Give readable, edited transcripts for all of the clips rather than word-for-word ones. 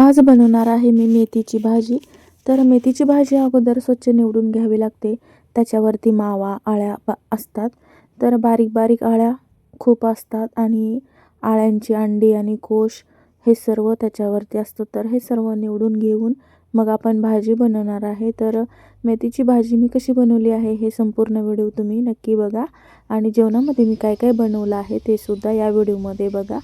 आज बनवणार आहे मी मेथीची भाजी. तर मेथीची भाजी अगोदर स्वच्छ निवडून घ्यावी लागते. त्याच्यावरती मावा, अळ्या असतात. तर बारीक बारीक अळ्या खूप असतात आणि अळ्यांची अंडी आणि कोश हे सर्व त्याच्यावरती असतं. तर हे सर्व निवडून घेऊन मग आपण भाजी बनवणार आहे. तर मेथीची भाजी मी कशी बनवली आहे हे संपूर्ण व्हिडिओ तुम्ही नक्की बघा आणि जेवणामध्ये मी काय काय बनवलं आहे ते सुद्धा या व्हिडिओमध्ये बघा.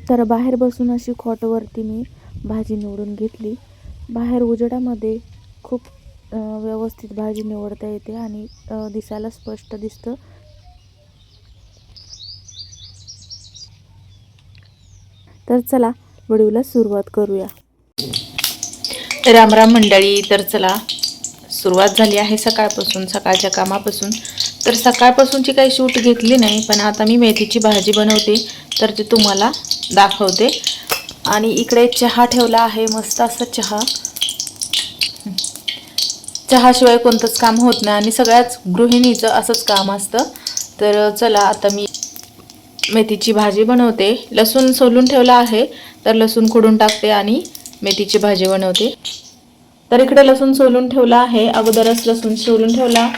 तर बाहेर बसून अशी खॉटवरती मी भाजी निवडून घेतली. बाहेर उजेडामध्ये खूप व्यवस्थित भाजी निवडता येते आणि दिसायला स्पष्ट दिसतं. तर चला व्हिडिओला सुरुवात करूया. राम राम मंडळी. तर चला सुरुवात झाली आहे सकाळपासून, सकाळच्या कामापासून. तर सकाळपासूनची काही शूट घेतली नाही, पण आता मी मेथीची भाजी बनवते तर ते तुम्हाला दाखवते. आणि इकडे चहा ठेवला आहे, मस्त असा चहा. चहाशिवाय कोणतंच काम होत नाही आणि सगळ्याच गृहिणीचं असंच काम असतं. तर चला आता मी मेथीची भाजी बनवते. लसूण सोलून ठेवला आहे, तर लसूण खोडून टाकते आणि मेथीची भाजी बनवते. तर इकडे लसूण सोलून ठेवला आहे, अगोदरच लसूण सोलून ठेवला.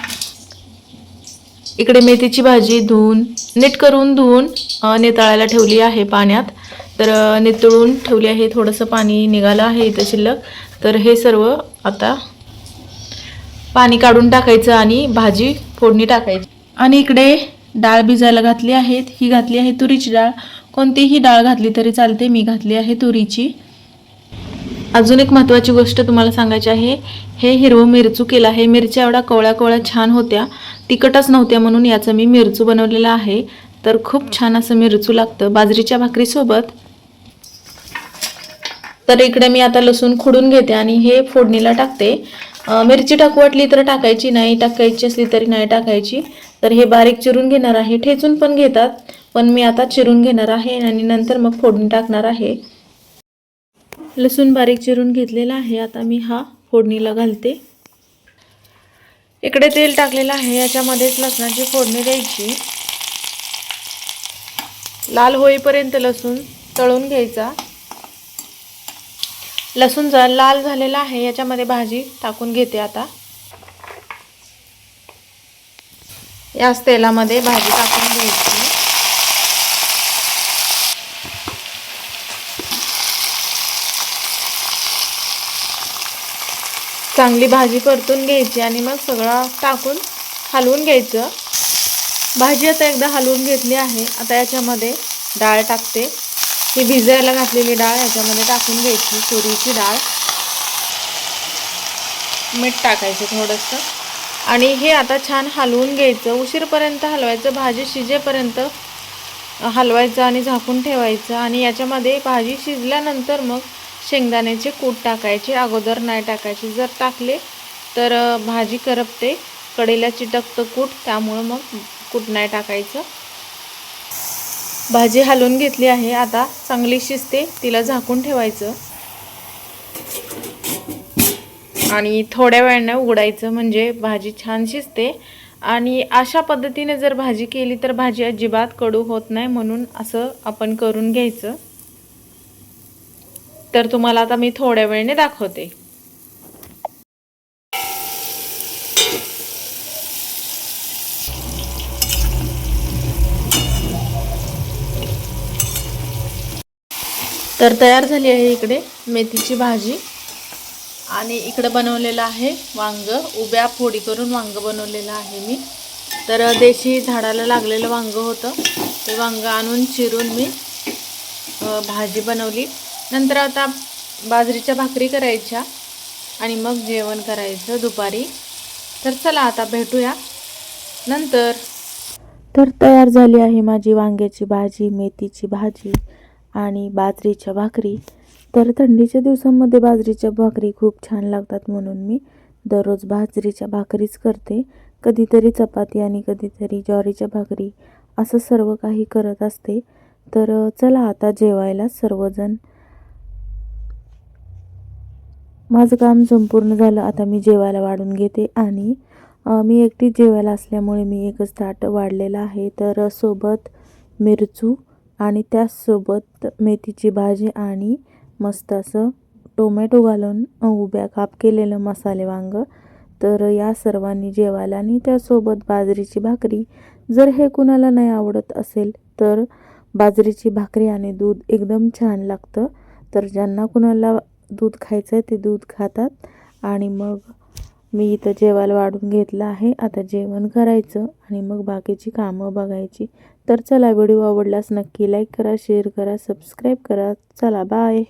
इकडे मेथीची भाजी नीट करून धुवून नितळायला ठेवली आहे पाण्यात. तर नितळून ठेवली आहे, थोडंसं पाणी निघालं आहे इथं शिल्लक. तर हे सर्व आता पाणी काढून टाकायचं आणि भाजी फोडणी टाकायची. आणि इकडे डाळ भिजायला घातली आहे. ही घातली आहे तुरीची डाळ. कोणतीही डाळ घातली तरी चालते, मी घातली आहे तुरीची. अजून एक महत्त्वाची गोष्ट तुम्हाला सांगायची आहे. हे हिरवं मिरचू केलं आहे. मिरच्या एवढ्या कवळ्या कवळ्या छान होत्या, तिखटच नव्हत्या, म्हणून याचं मी मिरचू बनवलेलं आहे. तर खूप छान असं मिरचू लागतं बाजरीच्या भाकरीसोबत. तर इकडे मी आता लसूण खोडून घेते आणि हे फोडणीला टाकते. मिरची टाकू वाटली तर टाकायची, नाही टाकायची असली तरी नाही टाकायची. तर हे बारीक चिरून घेणार आहे. ठेचून पण घेतात, पण मी आता चिरून घेणार आहे आणि नंतर मग फोडणी टाकणार आहे. लसूण बारीक चिरून घेतलेला आहे. आता मी हा फोडणीला घालते. इकडे तेल टाकलेलं आहे, याच्यामध्येच लसणाची फोडणी द्यायची. लाल होईपर्यंत लसूण तळून घ्यायचा. लसूण लाल झालेला आहे, याच्यामध्ये भाजी टाकून घेते. आता याच तेलामध्ये भाजी टाकून घ्यायची. चांगली भाजी परतून घ्यायची आणि मग सगळं टाकून हलवून घ्यायचं. भाजी आता एकदा हलवून घेतली आहे. आता याच्यामध्ये डाळ टाकते. ही भिजायला घातलेली डाळ याच्यामध्ये टाकून घ्यायची, तुरीची डाळ. मीठ टाकायचं थोडंसं आणि हे आता छान हलवून घ्यायचं. उशीरपर्यंत हलवायचं, भाजी शिजेपर्यंत हलवायचं आणि झाकून ठेवायचं. आणि याच्यामध्ये भाजी शिजल्यानंतर मग शेंगदाण्याचे कूट टाकायचे, अगोदर नाही टाकायचे. जर टाकले तर भाजी करपते, कडेला चिटकतं कूट, त्यामुळं मग कूट नाही टाकायचं. भाजी हलवून घेतली आहे, आता चांगली शिजते, तिला झाकून ठेवायचं आणि थोड्या वेळाने उघडायचं, म्हणजे भाजी छान शिजते. आणि अशा पद्धतीने जर भाजी केली तर भाजी अजिबात कडू होत नाही, म्हणून असं आपण करून घ्यायचं. तर तुम्हाला आता मी थोड्या वेळाने दाखवते. तर तयार झाली आहे इकडे मेथीची भाजी. आणि इकडे बनवलेलं आहे वांग. उभ्या फोडी करून वांग बनवलेलं आहे मी. तर देशी झाडाला लागलेलं वांग होतं, ते वांग आणून चिरून मी भाजी बनवली. नंतर आता बाजरीच्या भाकरी करायच्या आणि मग जेवण करायचं दुपारी. तर चला आता भेटूया नंतर. तर तयार झाली आहे माझी वांग्याची भाजी, मेथीची भाजी आणि बाजरीच्या भाकरी. तर थंडीच्या दिवसांमध्ये बाजरीच्या भाकरी खूप छान लागतात, म्हणून मी दररोज बाजरीच्या भाकरीच करते. कधीतरी चपाती आणि कधीतरी ज्वारीच्या भाकरी, असं सर्व काही करत असते. तर चला आता जेवायला सर्वजण. माझं काम संपूर्ण झालं, आता मी जेवायला वाढून घेते. आणि मी एकटी जेवायला असल्यामुळे मी एकच ताट वाढलेलं आहे. तर सोबत मिरचू आणि त्याचसोबत मेथीची भाजी आणि मस्त असं टोमॅटो घालून उभ्या काप केलेलं मसाले वांगं. तर या सर्वांनी जेवायला आणि त्यासोबत बाजरीची भाकरी. जर हे कुणाला नाही आवडत असेल तर बाजरीची भाकरी आणि दूध एकदम छान लागतं. तर ज्यांना कुणाला दूध खायचं आहे ते दूध खातात. आणि मग मी इथं जेवायला वाढून घेतलं आहे. आता जेवण करायचं आणि मग बाकीची कामं बघायची. तर चला, व्हिडिओ आवडल्यास नक्की लाईक करा, शेअर करा, सबस्क्राईब करा. चला बाय.